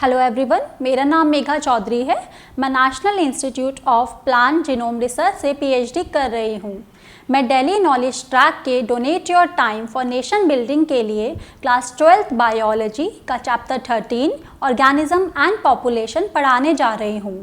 Hello everyone, मेरा नाम मेघा चौधरी है। मैं national institute of plant genome research से पीएचडी कर रही हूँ। मैं डेली नॉलेज ट्रैक के donate your time for nation building के लिए क्लास 12th बायोलॉजी का चैप्टर 13 ऑर्गेनिज्म एंड पॉपुलेशन पढ़ाने जा रही हूँ।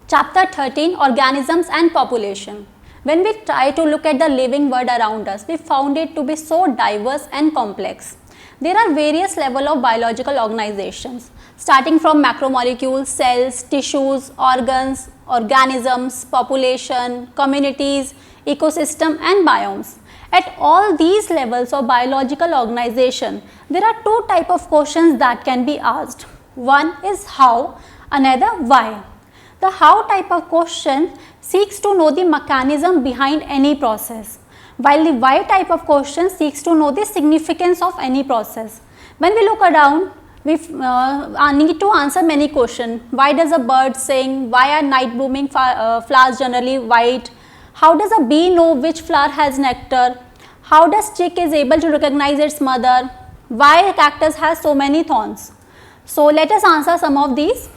Chapter 13 organisms and population. When we try to look at the living world around us, we found it to be so diverse and complex. There are various levels of biological organizations, starting from macromolecules, cells, tissues, organs, organisms, population, communities, ecosystem and biomes. At all these levels of biological organization, there are two types of questions that can be asked. One is how, another why. The how type of question seeks to know the mechanism behind any process, while the why type of question seeks to know the significance of any process. When we look around, we need to answer many questions. Why does a bird sing? Why are night blooming flowers generally white? How does a bee know which flower has nectar? How does chick is able to recognize its mother? Why cactus has so many thorns? So let us answer some of these.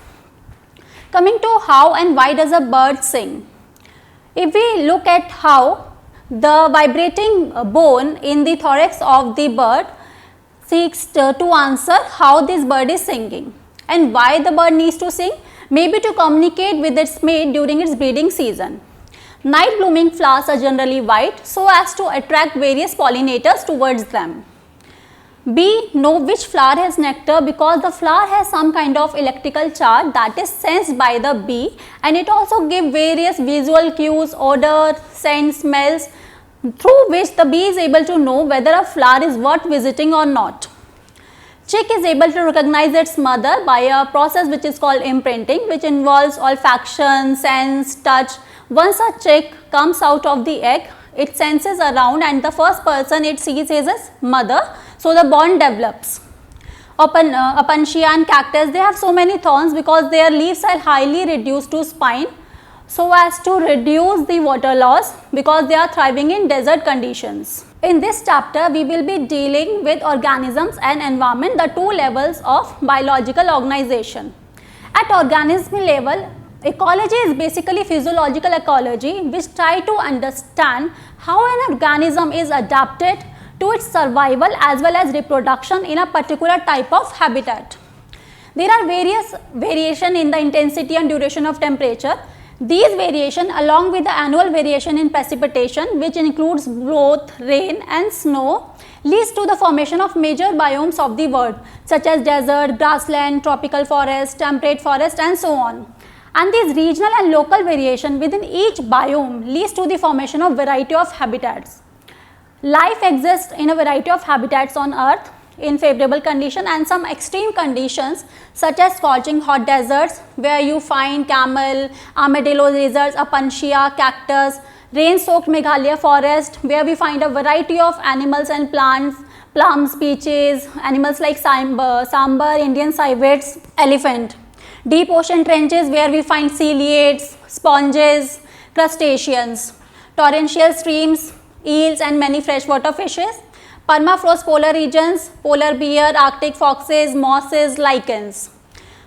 Coming to how and why does a bird sing? If we look at how, the vibrating bone in the thorax of the bird seeks to answer how this bird is singing. And why the bird needs to sing? Maybe to communicate with its mate during its breeding season. Night blooming flowers are generally white so as to attract various pollinators towards them. Bee know which flower has nectar because the flower has some kind of electrical charge that is sensed by the bee, and it also gives various visual cues, odor, scent, smells, through which the bee is able to know whether a flower is worth visiting or not. Chick is able to recognize its mother by a process which is called imprinting, which involves olfaction, sense, touch. Once a chick comes out of the egg, it senses around and the first person it sees is its mother, so the bond develops. Opuntia and cactus, they have so many thorns because their leaves are highly reduced to spine so as to reduce the water loss because they are thriving in desert conditions. In this chapter, we will be dealing with organisms and environment, the two levels of biological organization. At organism level, ecology is basically physiological ecology which try to understand how an organism is adapted to its survival as well as reproduction in a particular type of habitat. There are various variation in the intensity and duration of temperature. These variation along with the annual variation in precipitation, which includes both rain and snow, leads to the formation of major biomes of the world such as desert, grassland, tropical forest, temperate forest and so on. And these regional and local variation within each biome leads to the formation of variety of habitats. Life exists in a variety of habitats on earth in favorable condition and some extreme conditions such as scorching hot deserts where you find camel, armadillo lizards, opuntia, cactus, rain soaked Meghalaya forest where we find a variety of animals and plants, plums, peaches, animals like sambar, Indian civets, elephant. Deep ocean trenches where we find ciliates, sponges, crustaceans, torrential streams, eels and many freshwater fishes, permafrost polar regions, polar bear, arctic foxes, mosses, lichens,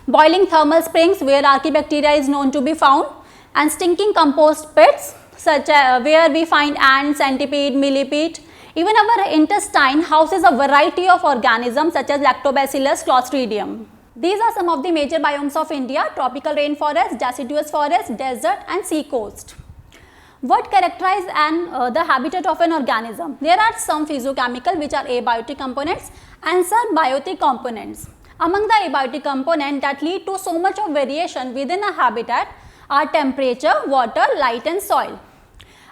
boiling thermal springs where archaebacteria is known to be found, and stinking compost pits such as where we find ants, centipede, millipede. Even our intestine houses a variety of organisms such as Lactobacillus, Clostridium. These are some of the major biomes of India: tropical rainforest, deciduous forest, desert and sea coast. What characterize the habitat of an organism? There are some physiochemical which are abiotic components and some biotic components. Among the abiotic components that lead to so much of variation within a habitat are temperature, water, light and soil.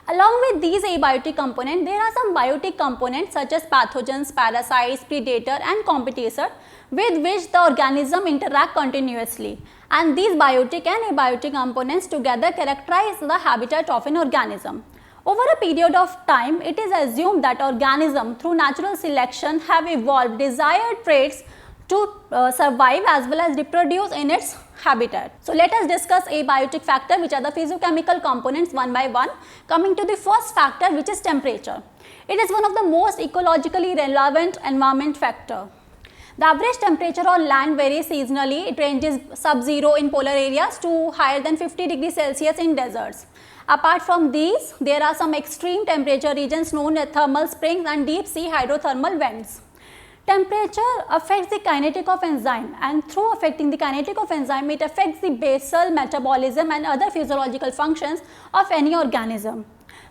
Along with these abiotic components, there are some biotic components such as pathogens, parasites, predator and competitor with which the organism interact continuously, and these biotic and abiotic components together characterize the habitat of an organism. Over a period of time, it is assumed that organisms through natural selection have evolved desired traits to survive as well as reproduce in its habitat. So let us discuss abiotic factor, which are the physiochemical components one by one. Coming to the first factor, which is temperature. It is one of the most ecologically relevant environment factor. The average temperature on land varies seasonally. It ranges sub-zero in polar areas to higher than 50 degrees Celsius in deserts. Apart from these, there are some extreme temperature regions known as thermal springs and deep sea hydrothermal vents. Temperature affects the kinetic of enzyme, and through affecting the kinetic of enzyme, it affects the basal metabolism and other physiological functions of any organism.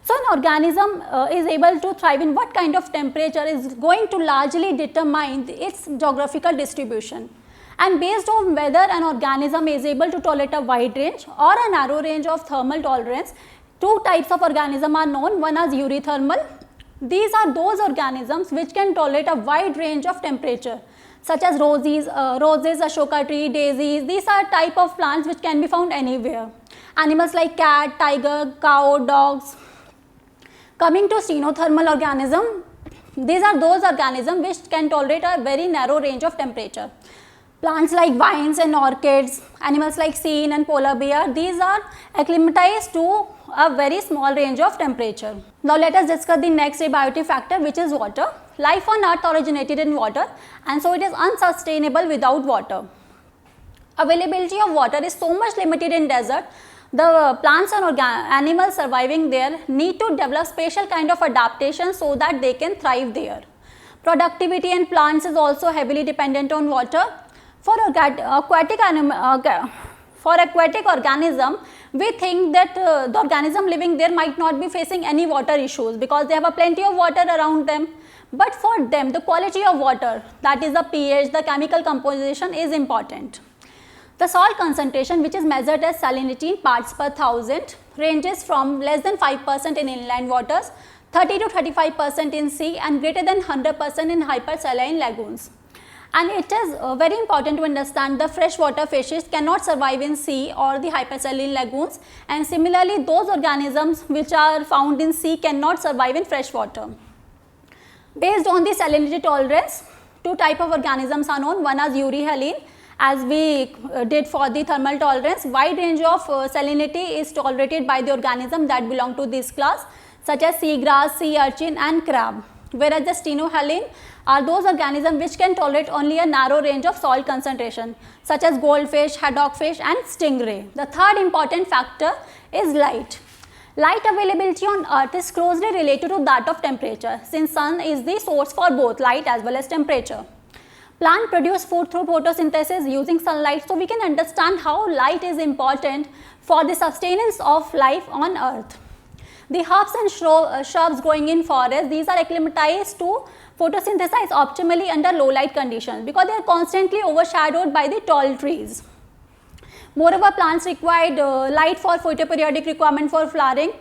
So, an organism is able to thrive in what kind of temperature is going to largely determine its geographical distribution. And based on whether an organism is able to tolerate a wide range or a narrow range of thermal tolerance, two types of organism are known, one as eurythermal. These are those organisms which can tolerate a wide range of temperature, such as roses, ashoka tree, daisies. These are type of plants which can be found anywhere. Animals like cat, tiger, cow, dogs. Coming to stenothermal organism, these are those organisms which can tolerate a very narrow range of temperature. Plants like vines and orchids, animals like seal and polar bear, these are acclimatized to a very small range of temperature. Now let us discuss the next abiotic factor, which is water. Life on earth originated in water, and so it is unsustainable without water. Availability of water is so much limited in desert. The plants and animals surviving there need to develop special kind of adaptation so that they can thrive there. Productivity in plants is also heavily dependent on water. For aquatic organism, we think that the organism living there might not be facing any water issues because they have a plenty of water around them. But for them, the quality of water, that is the pH, the chemical composition, is important. The salt concentration, which is measured as salinity in parts per thousand, ranges from less than 5% in inland waters, 30 to 35% in sea, and greater than 100% in hypersaline lagoons. And it is very important to understand the freshwater fishes cannot survive in sea or the hypersaline lagoons, and similarly those organisms which are found in sea cannot survive in freshwater. Based on the salinity tolerance, two types of organisms are known, one as euryhaline, as we did for the thermal tolerance. Wide range of salinity is tolerated by the organism that belong to this class, such as seagrass, sea urchin and crab, whereas the stenohaline are those organisms which can tolerate only a narrow range of salt concentration, such as goldfish, haddockfish and stingray. The third important factor is light. Light availability on earth is closely related to that of temperature, since sun is the source for both light as well as temperature. Plant produce food through photosynthesis using sunlight, so we can understand how light is important for the sustenance of life on earth. The herbs and shrubs growing in forest, these are acclimatized to photosynthesize optimally under low light conditions because they are constantly overshadowed by the tall trees. Moreover, plants require light for photoperiodic requirement for flowering.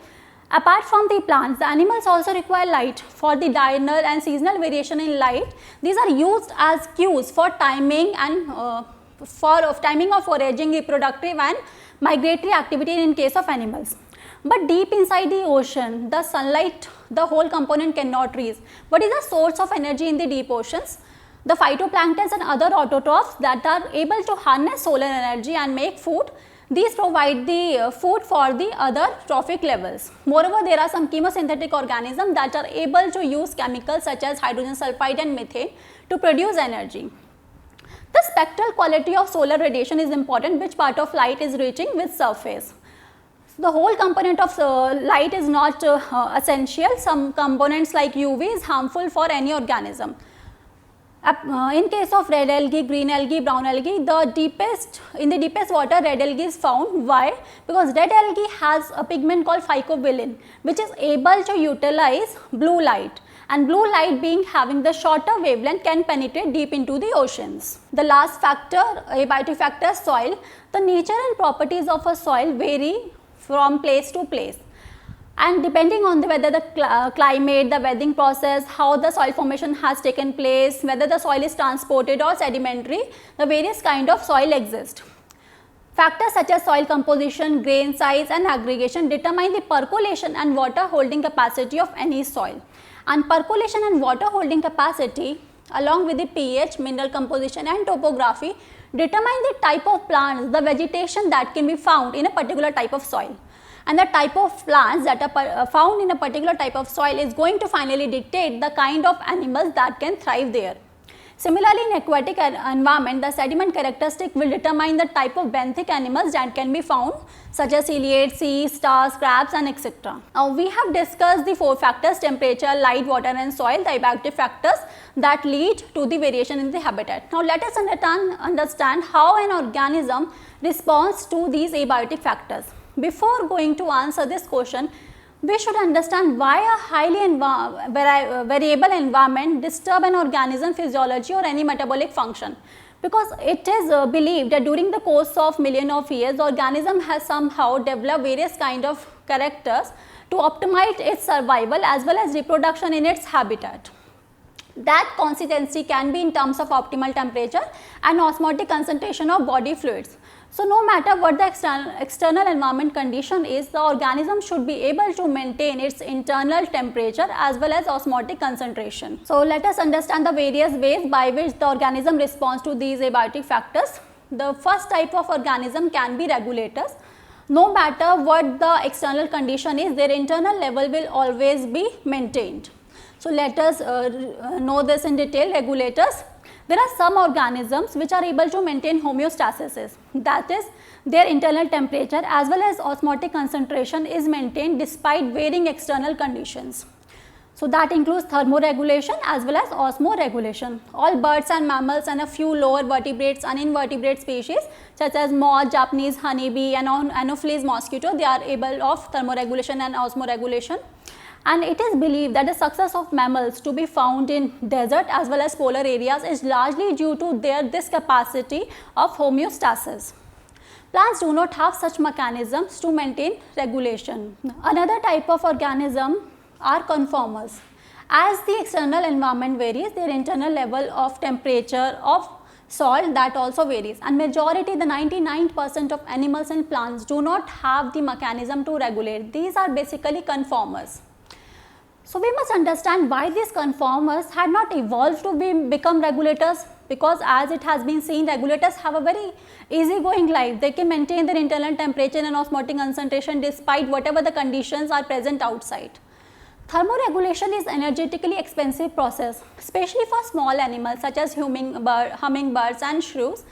Apart from the plants, the animals also require light for the diurnal and seasonal variation in light. These are used as cues for timing and timing of foraging, reproductive and migratory activity in case of animals. But deep inside the ocean, the sunlight, the whole component cannot reach. What is the source of energy in the deep oceans? The phytoplanktons and other autotrophs that are able to harness solar energy and make food, these provide the food for the other trophic levels. Moreover, there are some chemosynthetic organisms that are able to use chemicals such as hydrogen sulfide and methane to produce energy. The spectral quality of solar radiation is important, which part of light is reaching which surface. The whole component of light is not essential. Some components like UV is harmful for any organism. In case of red algae, green algae, brown algae, in the deepest water red algae is found. Why? Because red algae has a pigment called phycobilin, which is able to utilize blue light, and blue light being having the shorter wavelength can penetrate deep into the oceans. The last factor, abiotic factor, soil. The nature and properties of a soil vary from place to place, and depending on whether the climate, the weathering process, how the soil formation has taken place, whether the soil is transported or sedimentary, the various kind of soil exist. Factors such as soil composition, grain size and aggregation determine the percolation and water holding capacity of any soil. And percolation and water holding capacity along with the pH, mineral composition and topography determine the type of plants, the vegetation that can be found in a particular type of soil. And the type of plants that are found in a particular type of soil is going to finally dictate the kind of animals that can thrive there. Similarly, in aquatic environment, the sediment characteristic will determine the type of benthic animals that can be found, such as ciliates, seas, stars, crabs, and etc. Now, we have discussed the 4 factors: temperature, light, water, and soil, the abiotic factors that lead to the variation in the habitat. Now, let us understand how an organism responds to these abiotic factors. Before going to answer this question, we should understand why a highly variable environment disturb an organism physiology or any metabolic function. Because it is believed that during the course of millions of years, the organism has somehow developed various kind of characters to optimize its survival as well as reproduction in its habitat. That consistency can be in terms of optimal temperature and osmotic concentration of body fluids. So, no matter what the external environment condition is, the organism should be able to maintain its internal temperature as well as osmotic concentration. So, let us understand the various ways by which the organism responds to these abiotic factors. The first type of organism can be regulators. No matter what the external condition is, their internal level will always be maintained. So, let us know this in detail. Regulators. There are some organisms which are able to maintain homeostasis, that is, their internal temperature as well as osmotic concentration is maintained despite varying external conditions. So, that includes thermoregulation as well as osmoregulation. All birds and mammals and a few lower vertebrates and invertebrate species such as moth, Japanese honeybee and Anopheles mosquito, they are able of thermoregulation and osmoregulation. And it is believed that the success of mammals to be found in desert as well as polar areas is largely due to this capacity of homeostasis. Plants do not have such mechanisms to maintain regulation. Another type of organism are conformers. As the external environment varies, their internal level of temperature of soil that also varies, and majority, the 99% of animals and plants do not have the mechanism to regulate. These are basically conformers. So, we must understand why these conformers had not evolved to become regulators, because as it has been seen, regulators have a very easygoing life. They can maintain their internal temperature and osmotic concentration despite whatever the conditions are present outside. Thermoregulation is energetically expensive process, especially for small animals such as hummingbirds and shrews.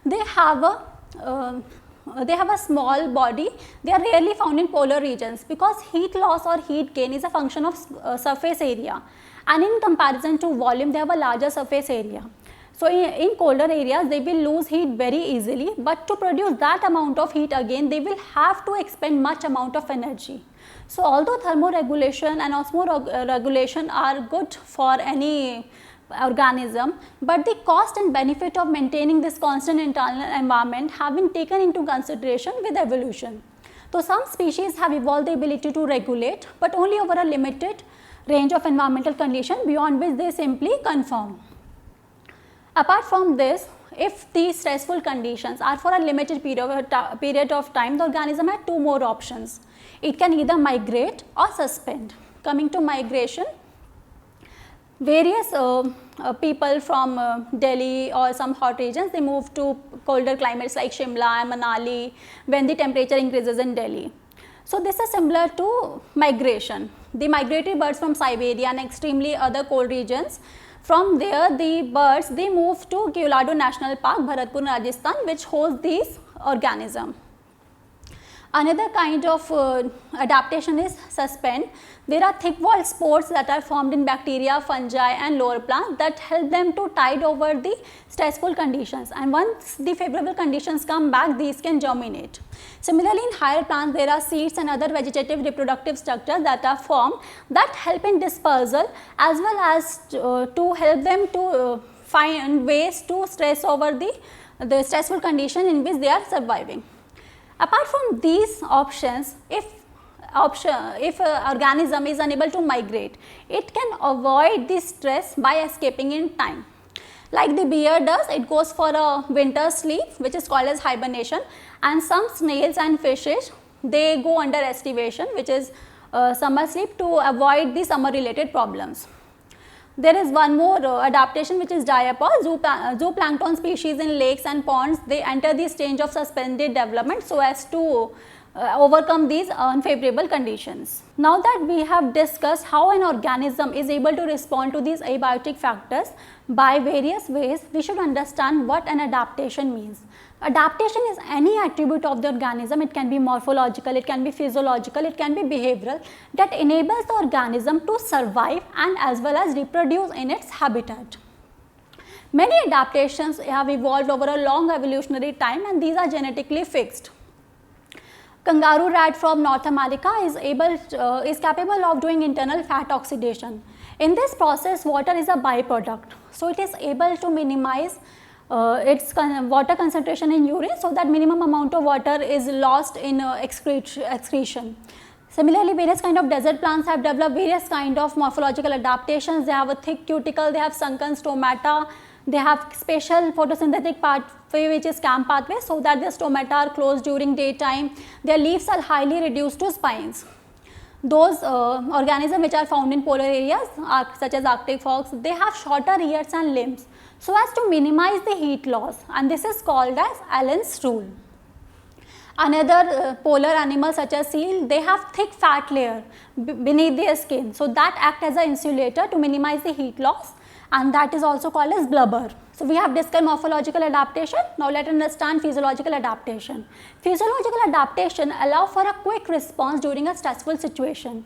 They have a small body. They are rarely found in polar regions because heat loss or heat gain is a function of surface area, and in comparison to volume they have a larger surface area. So, in colder areas they will lose heat very easily, but to produce that amount of heat again they will have to expend much amount of energy. So, although thermoregulation and osmoregulation are good for any organism, but the cost and benefit of maintaining this constant internal environment have been taken into consideration with evolution. So, some species have evolved the ability to regulate, but only over a limited range of environmental conditions, beyond which they simply conform. Apart from this, if these stressful conditions are for a limited period of time, the organism has two more options. It can either migrate or suspend. Coming to migration, various people from Delhi or some hot regions, they move to colder climates like Shimla and Manali when the temperature increases in Delhi. So, this is similar to migration. The migratory birds from Siberia and extremely other cold regions, from there the birds they move to Keolado National Park, Bharatpur, Rajasthan, which hosts these organisms. Another kind of adaptation is suspend. There are thick walled spores that are formed in bacteria, fungi and lower plants that help them to tide over the stressful conditions, and once the favorable conditions come back, these can germinate. Similarly, in higher plants there are seeds and other vegetative reproductive structures that are formed that help in dispersal as well as to help them to find ways to stress over the stressful condition in which they are surviving. Apart from these options, if an organism is unable to migrate, it can avoid this stress by escaping in time. Like the bear does, it goes for a winter sleep which is called as hibernation, and some snails and fishes they go under estivation, which is summer sleep, to avoid the summer related problems. There is one more adaptation which is diapause. Zooplankton species in lakes and ponds, they enter the stage of suspended development so as to overcome these unfavorable conditions. Now that we have discussed how an organism is able to respond to these abiotic factors by various ways, we should understand what an adaptation means. Adaptation is any attribute of the organism. It can be morphological, it can be physiological, it can be behavioral, that enables the organism to survive and as well as reproduce in its habitat. Many adaptations have evolved over a long evolutionary time and these are genetically fixed. Kangaroo rat from North America is capable of doing internal fat oxidation. In this process, water is a byproduct. So it is able to minimize its water concentration in urine, so that minimum amount of water is lost in excretion. Similarly, various kind of desert plants have developed various kind of morphological adaptations. They have a thick cuticle, they have sunken stomata, they have special photosynthetic pathway which is CAM pathway, so that the stomata are closed during daytime. Their leaves are highly reduced to spines. Those organisms which are found in polar areas such as Arctic fox, they have shorter ears and limbs so as to minimize the heat loss, and this is called as Allen's rule. Another polar animals such as seal, they have thick fat layer beneath their skin, so that act as an insulator to minimize the heat loss, and that is also called as blubber. So we have discussed morphological adaptation. Now let us understand physiological adaptation. Physiological adaptation allow for a quick response during a stressful situation.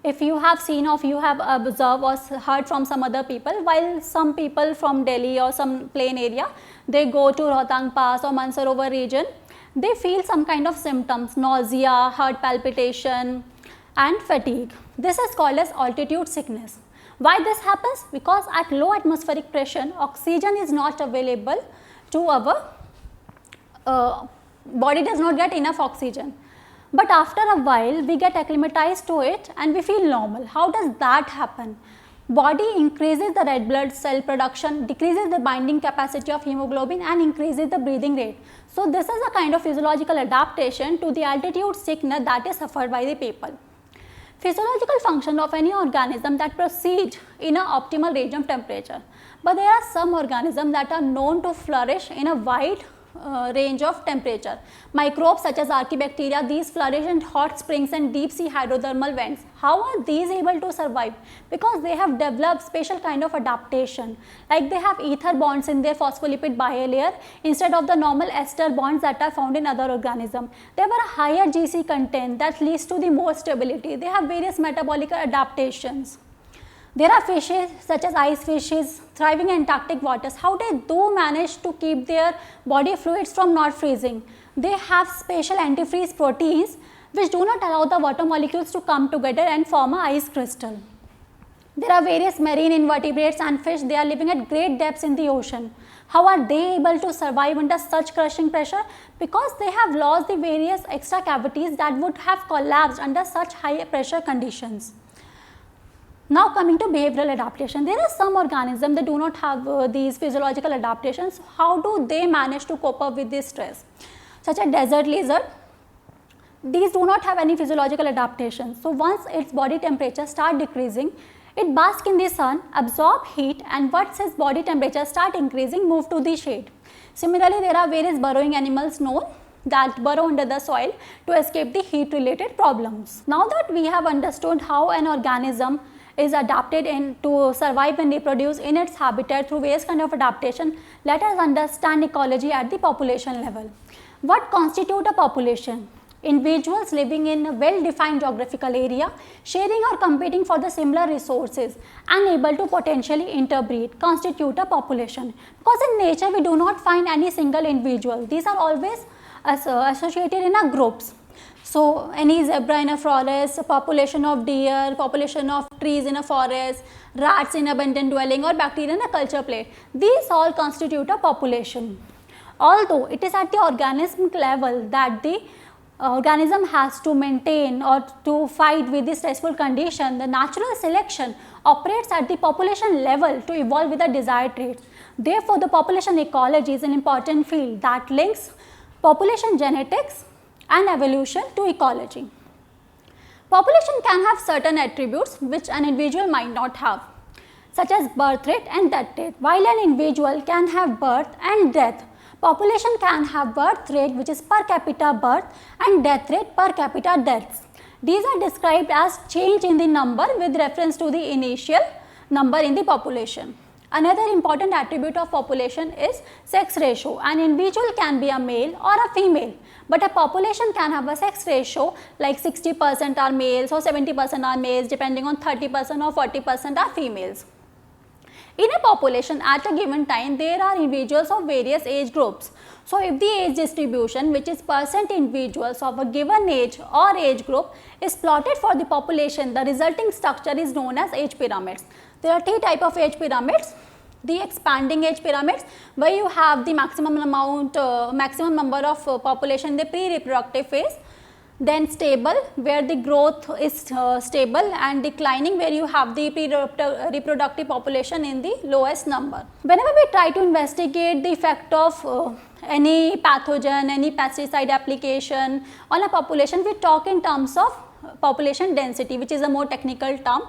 If you have seen or you have observed or heard from some other people, while some people from Delhi or some plain area, they go to Rohtang Pass or Mansarovar region, they feel some kind of symptoms, nausea, heart palpitation and fatigue. This is called as altitude sickness. Why this happens? Because at low atmospheric pressure, oxygen is not available to our body, does not get enough oxygen. But after a while, we get acclimatized to it and we feel normal. How does that happen? Body increases the red blood cell production, decreases the binding capacity of hemoglobin and increases the breathing rate. So this is a kind of physiological adaptation to the altitude sickness that is suffered by the people. Physiological function of any organism that proceed in an optimal range of temperature. But there are some organisms that are known to flourish in a wide range of temperature. Microbes such as Archaebacteria, these flourish in hot springs and deep sea hydrothermal vents. How are these able to survive? Because they have developed special kind of adaptation, like they have ether bonds in their phospholipid bilayer instead of the normal ester bonds that are found in other organisms. They have a higher GC content that leads to the more stability. They have various metabolic adaptations. There are fishes such as ice fishes thriving in Antarctic waters. How they do manage to keep their body fluids from not freezing? They have special antifreeze proteins which do not allow the water molecules to come together and form a ice crystal. There are various marine invertebrates and fish. They are living at great depths in the ocean. How are they able to survive under such crushing pressure? Because they have lost the various extra cavities that would have collapsed under such high pressure conditions. Now coming to behavioral adaptation, there are some organisms that do not have these physiological adaptations. How do they manage to cope up with this stress? Such as desert lizard, these do not have any physiological adaptation. So once its body temperature start decreasing, it basks in the sun, absorb heat, and once its body temperature start increasing, move to the shade. Similarly, there are various burrowing animals known that burrow under the soil to escape the heat related problems. Now that we have understood how an organism is adapted to survive and reproduce in its habitat through various kind of adaptation, let us understand ecology at the population level. What constitutes a population? Individuals living in a well-defined geographical area, sharing or competing for the similar resources and able to potentially interbreed constitute a population. Because in nature we do not find any single individual. These are always associated in a groups. So any zebra in a forest, a population of deer, population of trees in a forest, rats in abandoned dwelling or bacteria in a culture plate, these all constitute a population. Although it is at the organismic level that the organism has to maintain or to fight with the stressful condition, the natural selection operates at the population level to evolve with the desired traits. Therefore, the population ecology is an important field that links population genetics and evolution to ecology. Population can have certain attributes which an individual might not have, such as birth rate and death rate. While an individual can have birth and death, Population can have birth rate, which is per capita birth, and death rate, per capita deaths. These are described as change in the number with reference to the initial number in the population. Another important attribute of population is sex ratio. An individual can be a male or a female, but a population can have a sex ratio like 60% are males or 70% are males, depending on 30% or 40% are females. In a population at a given time, there are individuals of various age groups. So, if the age distribution, which is percent individuals of a given age or age group, is plotted for the population, the resulting structure is known as age pyramids. There are three types of age pyramids. The expanding age pyramids, where you have the maximum number of population in the pre-reproductive phase. Then stable, where the growth is stable, and declining, where you have the reproductive population in the lowest number. Whenever we try to investigate the effect of any pathogen, any pesticide application on a population, we talk in terms of population density, which is a more technical term.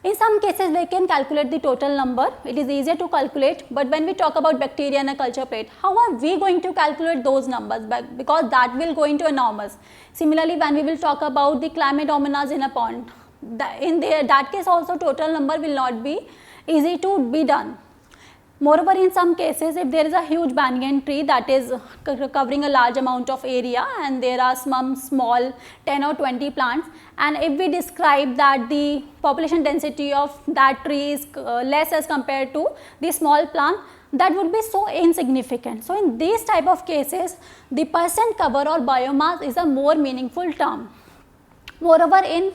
In some cases, we can calculate the total number. It is easier to calculate, but when we talk about bacteria in a culture plate, how are we going to calculate those numbers? Because that will go into enormous. Similarly, when we will talk about the Chlamydomonas in a pond, that case also total number will not be easy to be done. Moreover, in some cases, if there is a huge banyan tree that is covering a large amount of area, and there are some small 10 or 20 plants, and if we describe that the population density of that tree is less as compared to the small plant, that would be so insignificant. So, in these type of cases, the percent cover or biomass is a more meaningful term. Moreover, in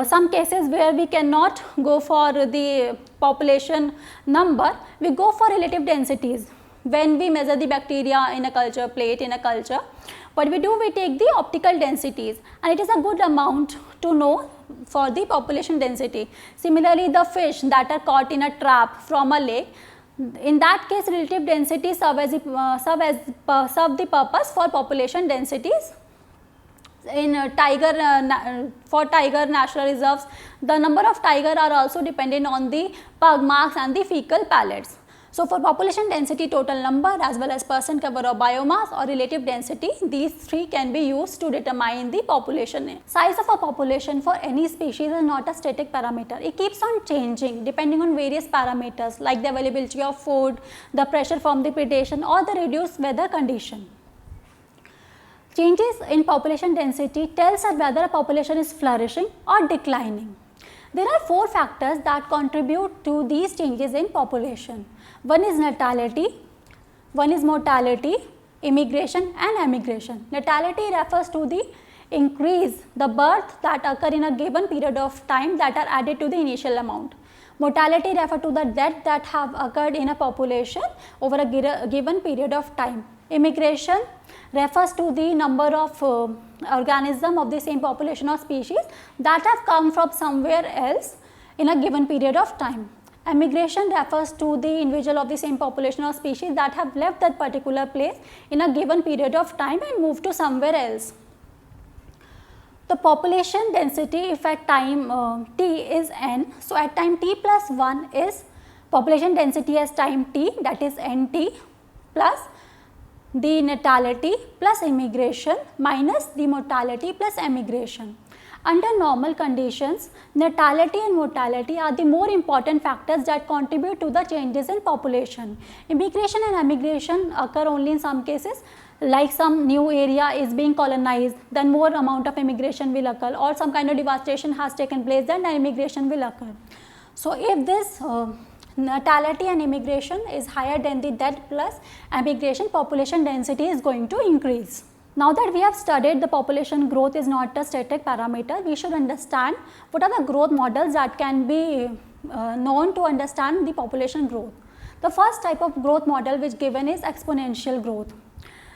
some cases where we cannot go for the population number, we go for relative densities. When we measure the bacteria in a culture plate, in a culture, what we do, we take the optical densities, and it is a good amount to know for the population density. Similarly, the fish that are caught in a trap from a lake, in that case relative density serve the purpose for population densities. In for tiger national reserves, the number of tiger are also dependent on the pug marks and the fecal pellets. So, for population density, total number, as well as percent cover or biomass or relative density, these three can be used to determine the population. Size of a population for any species is not a static parameter. It keeps on changing depending on various parameters like the availability of food, the pressure from the predation, or the reduced weather condition. Changes in population density tells us whether a population is flourishing or declining. There are four factors that contribute to these changes in population. One is natality, one is mortality, immigration and emigration. Natality refers to the increase, the birth that occur in a given period of time that are added to the initial amount. Mortality refers to the death that have occurred in a population over a given period of time. Immigration refers to the number of organisms of the same population or species that have come from somewhere else in a given period of time. Emigration refers to the individual of the same population or species that have left that particular place in a given period of time and moved to somewhere else. The population density if at time t is n. So, at time t plus 1 is population density as time t, that is nt, plus the natality plus immigration minus the mortality plus emigration. Under normal conditions, natality and mortality are the more important factors that contribute to the changes in population. Immigration and emigration occur only in some cases, like some new area is being colonized, then more amount of immigration will occur, or some kind of devastation has taken place, then immigration will occur. So, if this natality and immigration is higher than the death plus emigration, population density is going to increase. Now that we have studied the population growth is not a static parameter, we should understand what are the growth models that can be known to understand the population growth. The first type of growth model which given is exponential growth.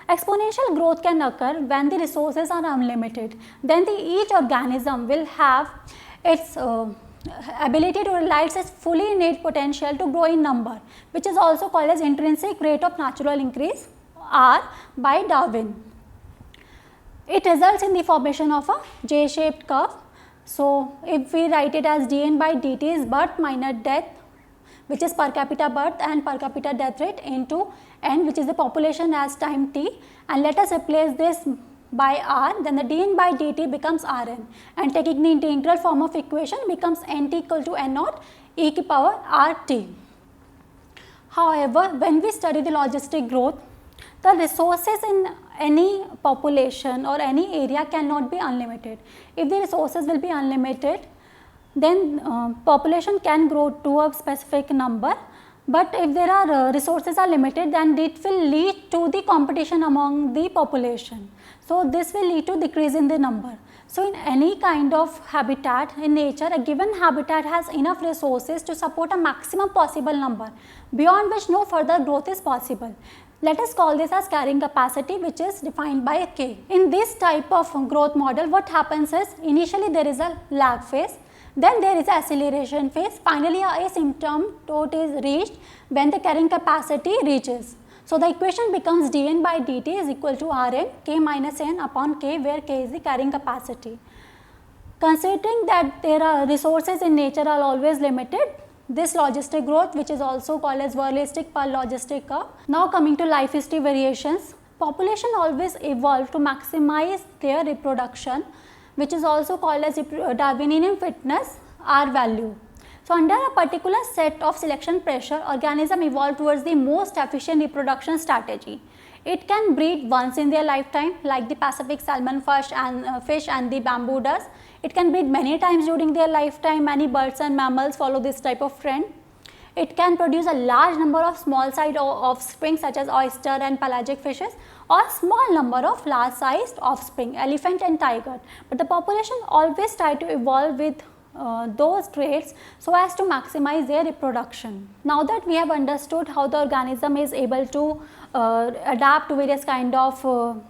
Exponential growth can occur when the resources are unlimited. Then each organism will have its ability to realize its fully innate potential to grow in number, which is also called as intrinsic rate of natural increase R by Darwin. It results in the formation of a J-shaped curve. So, if we write it as dn by dt is birth minus death, which is per capita birth and per capita death rate, into n, which is the population as time t, and let us replace this by r, then the dn by dt becomes Rn, and taking the integral form of equation becomes nt equal to n naught e to power rt. However, when we study the logistic growth, the resources in any population or any area cannot be unlimited. If the resources will be unlimited, then population can grow to a specific number, but if there are resources are limited, then it will lead to the competition among the population. So, this will lead to decrease in the number. So, in any kind of habitat in nature, a given habitat has enough resources to support a maximum possible number, beyond which no further growth is possible. Let us call this as carrying capacity, which is defined by K. In this type of growth model, what happens is initially there is a lag phase, then there is a acceleration phase, finally a asymptote is reached when the carrying capacity reaches. So, the equation becomes dn by dt is equal to Rn k minus n upon k, where k is the carrying capacity. Considering that there are resources in nature are always limited, this logistic growth, which is also called as Wahrlistic per logistic curve. Now coming to life history variations, population always evolved to maximize their reproduction, which is also called as Darwinian fitness R value. So, under a particular set of selection pressure, organism evolved towards the most efficient reproduction strategy. It can breed once in their lifetime, like the Pacific salmon fish and the bamboo does. It can breed many times during their lifetime. Many birds and mammals follow this type of trend. It can produce a large number of small sized offspring such as oyster and pelagic fishes, or small number of large sized offspring, elephant and tiger. But the population always try to evolve with those traits so as to maximize their reproduction. Now that we have understood how the organism is able to adapt to various kind of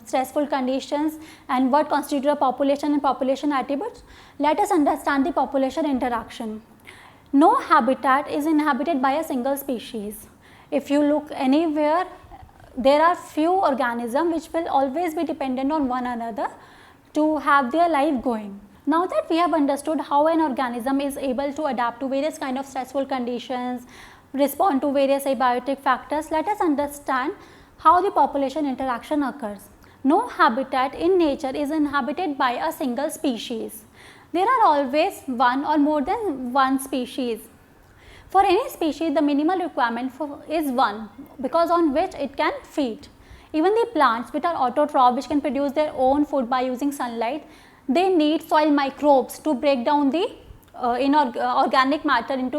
stressful conditions and what constitute a population and population attributes, let us understand the population interaction. No habitat is inhabited by a single species. If you look anywhere, there are few organisms which will always be dependent on one another to have their life going. Now that we have understood how an organism is able to adapt to various kind of stressful conditions, respond to various abiotic factors, let us understand how the population interaction occurs. No habitat in nature is inhabited by a single species. There are always one or more than one species. For any species, the minimal requirement is one, because on which it can feed. Even the plants which are autotroph, which can produce their own food by using sunlight, they need soil microbes to break down the organic matter in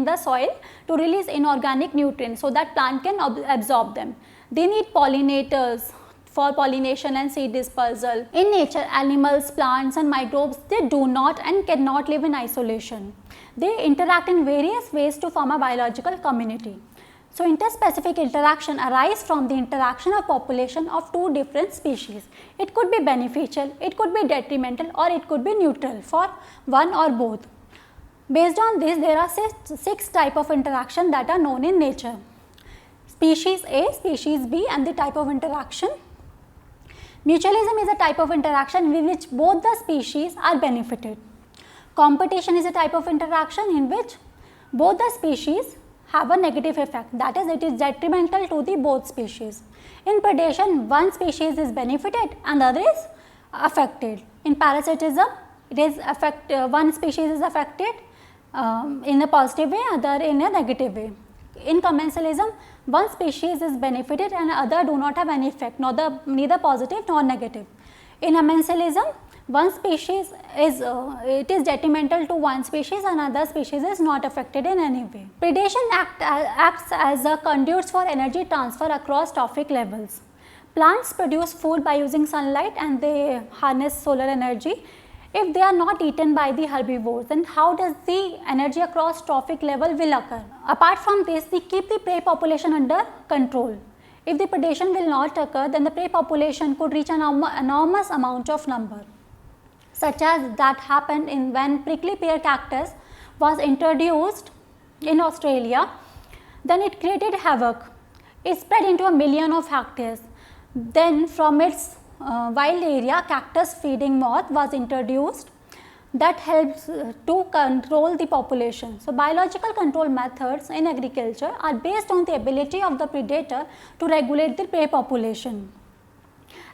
the soil to release inorganic nutrients, so that plant can absorb them. They need pollinators for pollination and seed dispersal. In nature, animals, plants and microbes, they do not and cannot live in isolation. They interact in various ways to form a biological community. So, interspecific interaction arise from the interaction of population of two different species. It could be beneficial, it could be detrimental, or it could be neutral for one or both. Based on this, there are six types of interaction that are known in nature. Species A, species B, and the type of interaction. Mutualism is a type of interaction in which both the species are benefited. Competition is a type of interaction in which both the species have a negative effect, that is, it is detrimental to the both species. In predation, one species is benefited and the other is affected. In parasitism, it is one species is affected in a positive way, other in a negative way. In commensalism, one species is benefited and other do not have any effect, neither positive nor negative. In amensalism, one species is it is detrimental to one species and other species is not affected in any way. Predation acts as a conduit for energy transfer across trophic levels. Plants produce food by using sunlight and they harness solar energy. If they are not eaten by the herbivores, then how does the energy across trophic level will occur? Apart from this, they keep the prey population under control. If the predation will not occur, then the prey population could reach an enormous amount of number, such as that happened when prickly pear cactus was introduced in Australia. Then it created havoc. It spread into 1 million of hectares. Then from its wild area, cactus feeding moth was introduced. that helps to control the population. So, biological control methods in agriculture are based on the ability of the predator to regulate the prey population.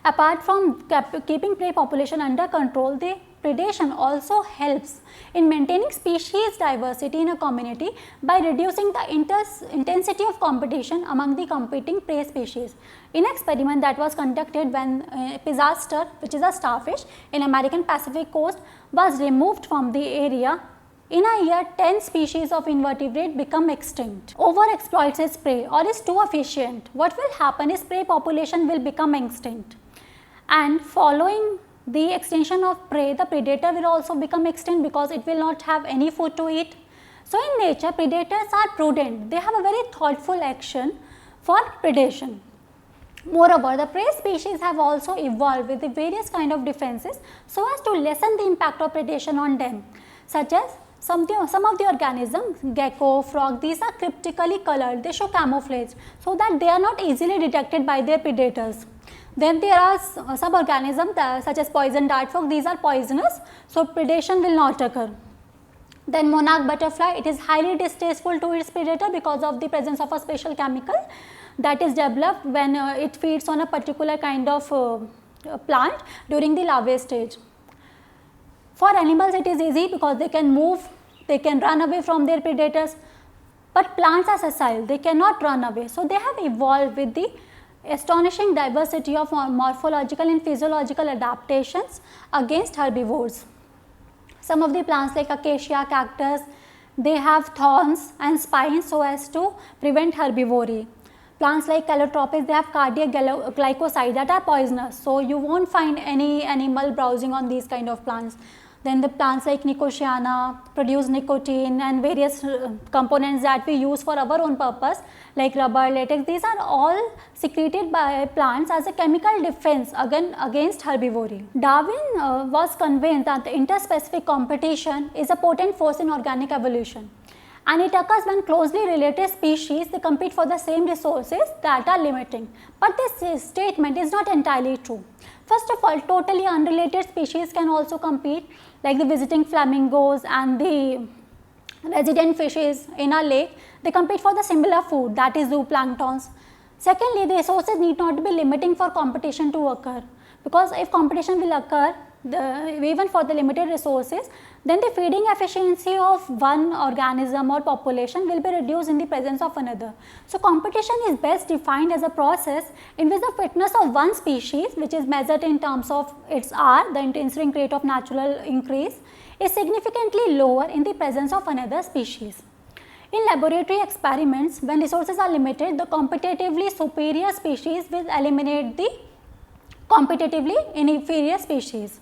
Apart from keeping prey population under control, the predation also helps in maintaining species diversity in a community by reducing the intensity of competition among the competing prey species. In an experiment that was conducted when Pisaster, which is a starfish in American Pacific coast, was removed from the area, in a year 10 species of invertebrate become extinct. Overexploits its prey or is too efficient. What will happen is prey population will become extinct, and following the extinction of prey, the predator will also become extinct because it will not have any food to eat. So, in nature predators are prudent, they have a very thoughtful action for predation. Moreover, the prey species have also evolved with the various kind of defenses so as to lessen the impact of predation on them, such as some of the organisms, gecko, frog, these are cryptically colored, they show camouflage so that they are not easily detected by their predators. Then there are some organisms such as poison dart frog, these are poisonous, so predation will not occur. Then monarch butterfly, it is highly distasteful to its predator because of the presence of a special chemical that is developed when it feeds on a particular kind of plant during the larvae stage. For animals it is easy because they can move, they can run away from their predators, but plants are sessile, they cannot run away. So, they have evolved with the astonishing diversity of morphological and physiological adaptations against herbivores. Some of the plants like acacia, cactus, they have thorns and spines so as to prevent herbivory. Plants like calotropis, they have cardiac glycosides that are poisonous, so you will not find any animal browsing on these kind of plants. Then the plants like Nicotiana produce nicotine and various components that we use for our own purpose like rubber, latex, these are all secreted by plants as a chemical defense against herbivory. Darwin was convinced that the interspecific competition is a potent force in organic evolution, and it occurs when closely related species they compete for the same resources that are limiting. But this statement is not entirely true. First of all, totally unrelated species can also compete, like the visiting flamingos and the resident fishes in a lake, they compete for the similar food, that is zooplanktons. Secondly, the resources need not be limiting for competition to occur, because if competition will occur even for the limited resources, then the feeding efficiency of one organism or population will be reduced in the presence of another. So, competition is best defined as a process in which the fitness of one species, which is measured in terms of its R, the intrinsic rate of natural increase, is significantly lower in the presence of another species. In laboratory experiments, when resources are limited, the competitively superior species will eliminate the competitively inferior species.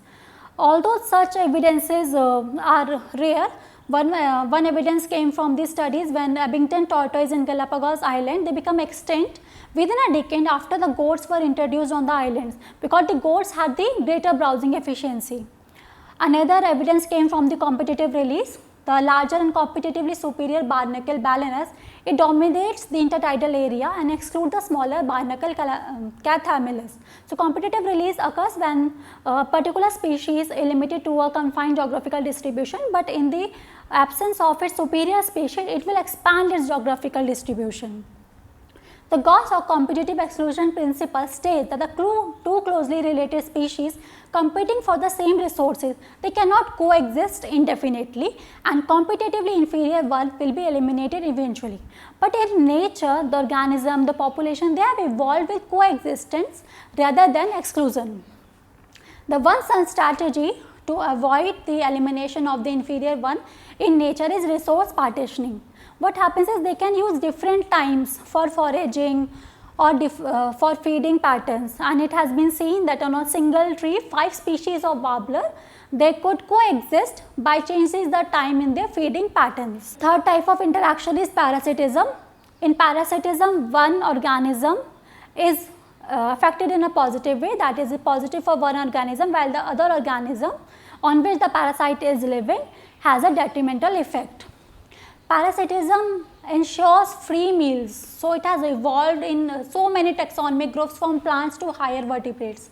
Although such evidences are rare, one evidence came from these studies when Abington tortoise in Galapagos Island, they become extinct within a decade after the goats were introduced on the islands, because the goats had the greater browsing efficiency. Another evidence came from the competitive release. The larger and competitively superior barnacle Balanus, it dominates the intertidal area and excludes the smaller barnacle Cathamylus. So, competitive release occurs when a particular species is limited to a confined geographical distribution, but in the absence of its superior species, it will expand its geographical distribution. The Gauss or competitive exclusion principle states that the two closely related species competing for the same resources, they cannot coexist indefinitely, and competitively inferior one will be eliminated eventually. But in nature, the organism, the population, they have evolved with coexistence rather than exclusion. The one-sun strategy to avoid the elimination of the inferior one in nature is resource partitioning. What happens is they can use different times for foraging or for feeding patterns, and it has been seen that on a single tree 5 species of warbler, they could coexist by changing the time in their feeding patterns. Third type of interaction is parasitism. In parasitism, one organism is affected in a positive way, that is positive for one organism, while the other organism on which the parasite is living has a detrimental effect. Parasitism ensures free meals, so it has evolved in so many taxonomic groups from plants to higher vertebrates.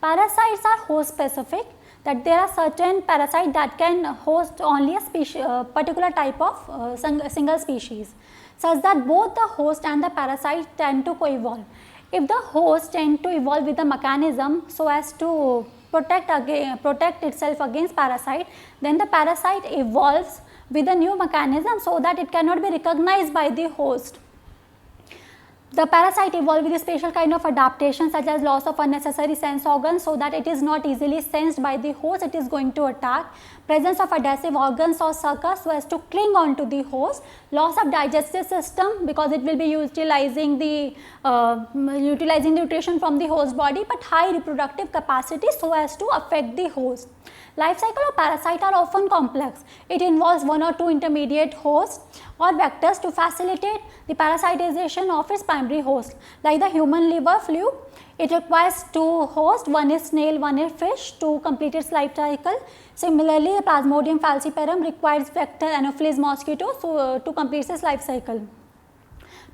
Parasites are host specific, that there are certain parasites that can host only a particular type of single species, such that both the host and the parasite tend to co-evolve. If the host tend to evolve with a mechanism so as to protect itself against parasite, then the parasite evolves with a new mechanism so that it cannot be recognized by the host. The parasite evolved with a special kind of adaptation such as loss of unnecessary sense organs so that it is not easily sensed by the host, it is going to attack. Presence of adhesive organs or suckers so as to cling on to the host. Loss of digestive system because it will be utilizing the nutrition from the host body, but high reproductive capacity so as to affect the host. Life cycle of parasite are often complex. It involves one or two intermediate hosts or vectors to facilitate the parasitization of its primary host. Like the human liver fluke, it requires two hosts, one is snail, one is fish, to complete its life cycle. Similarly, the Plasmodium falciparum requires vector Anopheles mosquito to complete its life cycle.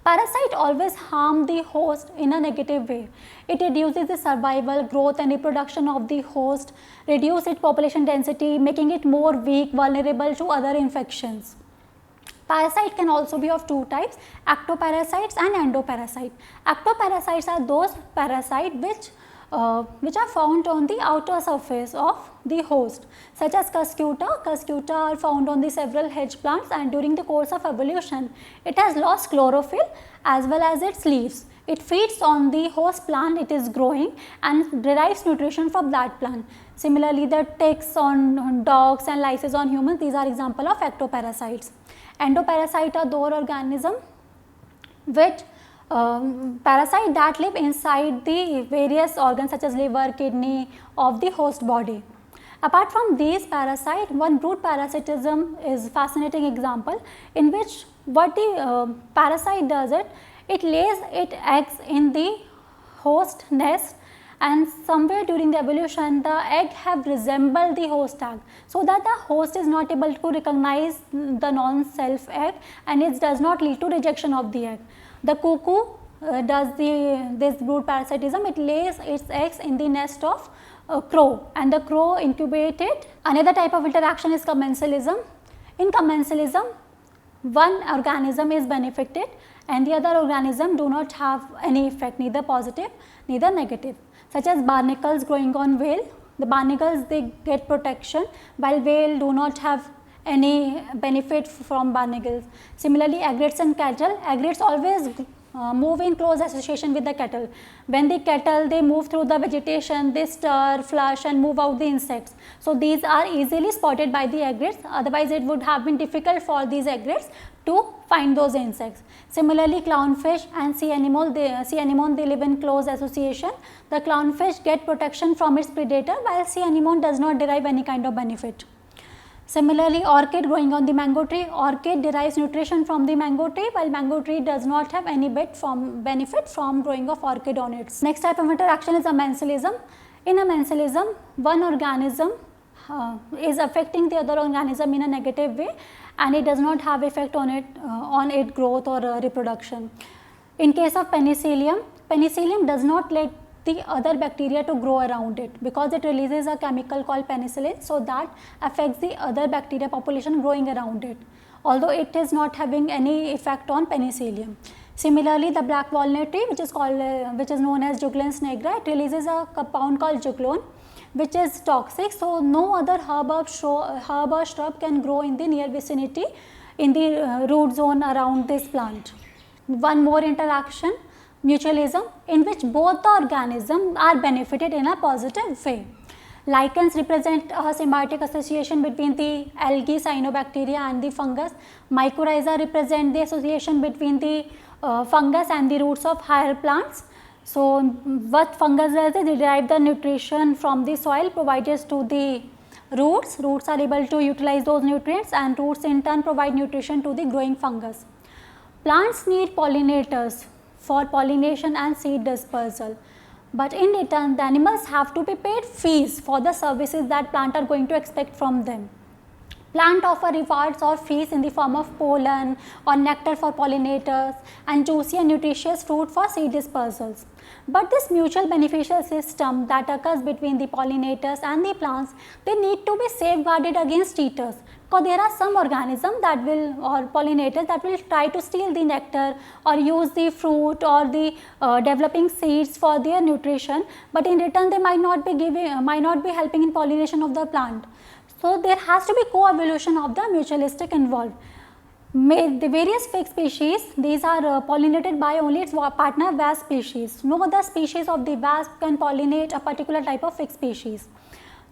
Parasite always harm the host in a negative way. It reduces the survival, growth and reproduction of the host, reduce its population density, making it more weak, vulnerable to other infections. Parasite can also be of two types, ectoparasites and endoparasite. Ectoparasites are those parasites which are found on the outer surface of the host, such as Cuscuta. Cuscuta are found on the several hedge plants, and during the course of evolution, it has lost chlorophyll as well as its leaves. It feeds on the host plant it is growing and derives nutrition from that plant. Similarly, the ticks on dogs and lices on humans, these are example of ectoparasites. Endoparasite are those organisms which parasite that live inside the various organs such as liver, kidney of the host body. Apart from these parasites, one brood parasitism is fascinating example in which what the parasite does it lays its eggs in the host nest, and somewhere during the evolution the egg have resembled the host egg, so that the host is not able to recognize the non-self egg and it does not lead to rejection of the egg. The cuckoo does this brood parasitism, it lays its eggs in the nest of crow and the crow incubated. Another type of interaction is commensalism. In commensalism, one organism is benefited and the other organism do not have any effect, neither positive neither negative, such as barnacles growing on whale. The barnacles they get protection while whale do not have any benefit from barnacles. Similarly, egrets and cattle, egrets always move in close association with the cattle. When the cattle they move through the vegetation, they stir, flush and move out the insects. So, these are easily spotted by the egrets, otherwise it would have been difficult for these egrets to find those insects. Similarly, clownfish and sea anemone they live in close association. The clownfish get protection from its predator while sea anemone does not derive any kind of benefit. Similarly, orchid growing on the mango tree, orchid derives nutrition from the mango tree while mango tree does not have any benefit from growing of orchid on it. Next type of interaction is amensalism. In amensalism, one organism is affecting the other organism in a negative way and it does not have effect on its growth or reproduction. In case of penicillium, penicillium does not let the other bacteria to grow around it because it releases a chemical called penicillin, so that affects the other bacteria population growing around it, although it is not having any effect on penicillium. Similarly, the black walnut tree which is known as Juglans nigra, it releases a compound called juglone which is toxic, so no other herb or shrub can grow in the near vicinity in the root zone around this plant. One more interaction, mutualism, in which both the organisms are benefited in a positive way. Lichens represent a symbiotic association between the algae, cyanobacteria and the fungus. Mycorrhiza represent the association between the fungus and the roots of higher plants. So, what fungus does is they derive the nutrition from the soil provided to the roots. Roots are able to utilize those nutrients and roots in turn provide nutrition to the growing fungus. Plants need pollinators for pollination and seed dispersal, but in return the animals have to be paid fees for the services that plants are going to expect from them. Plant offer rewards or fees in the form of pollen or nectar for pollinators and juicy and nutritious fruit for seed dispersals. But this mutual beneficial system that occurs between the pollinators and the plants, they need to be safeguarded against eaters, because there are some organisms that will, or pollinators that will try to steal the nectar or use the fruit or the developing seeds for their nutrition, but in return they might not be helping in pollination of the plant. So there has to be co-evolution of the mutualistic involved. The various fig species, these are pollinated by only its partner wasp species. No other species of the wasp can pollinate a particular type of fig species.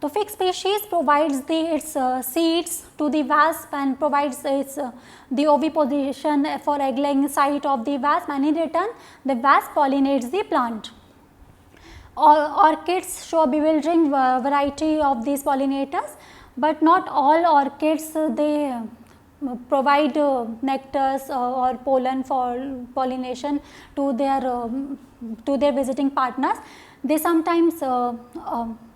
The fig species provides its seeds to the wasp and provides the oviposition for egg-laying site of the wasp, and in return the wasp pollinates the plant. Orchids show a bewildering variety of these pollinators, but not all orchids they provide nectars or pollen for pollination to their visiting partners. They sometimes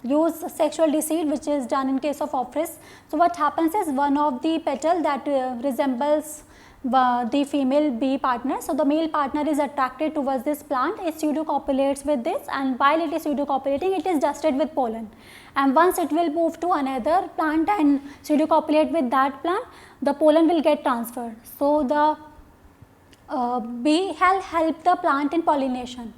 use sexual deceit, which is done in case of Ophrys. So what happens is, one of the petal that resembles the female bee partner, so the male partner is attracted towards this plant, it pseudocopulates with this, and while it is pseudocopulating, it is dusted with pollen, and once it will move to another plant and pseudocopulate with that plant, the pollen will get transferred. So the bee help the plant in pollination,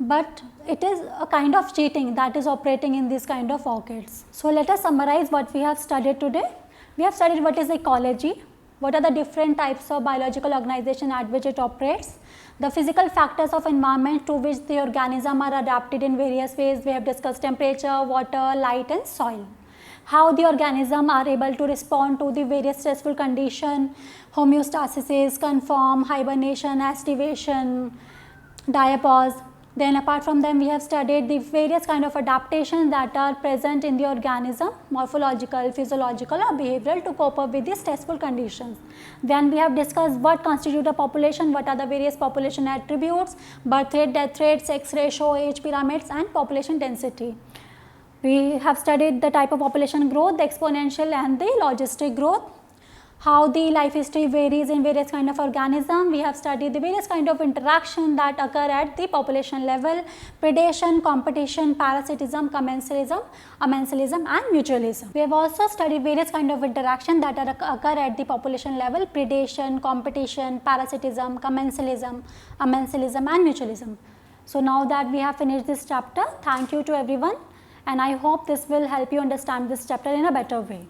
but it is a kind of cheating that is operating in this kind of orchids. So let us summarize what we have studied today. We have studied what is ecology, what are the different types of biological organization at which it operates, the physical factors of environment to which the organism are adapted in various ways. We have discussed temperature, water, light and soil. How the organism are able to respond to the various stressful condition, homeostasis, conform, hibernation, aestivation, diapause. Then apart from them, we have studied the various kind of adaptations that are present in the organism, morphological, physiological or behavioral, to cope up with the stressful conditions. Then we have discussed what constitute a population, what are the various population attributes, birth rate, death rate, sex ratio, age pyramids and population density. We have studied the type of population growth, the exponential and the logistic growth, how the life history varies in various kind of organism. We have studied the various kind of interaction that occur at the population level, predation, competition, parasitism, commensalism, amensalism and mutualism. We have also studied various kind of interaction that occur at the population level, predation, competition, parasitism, commensalism, amensalism and mutualism. So now that we have finished this chapter, thank you to everyone, and I hope this will help you understand this chapter in a better way.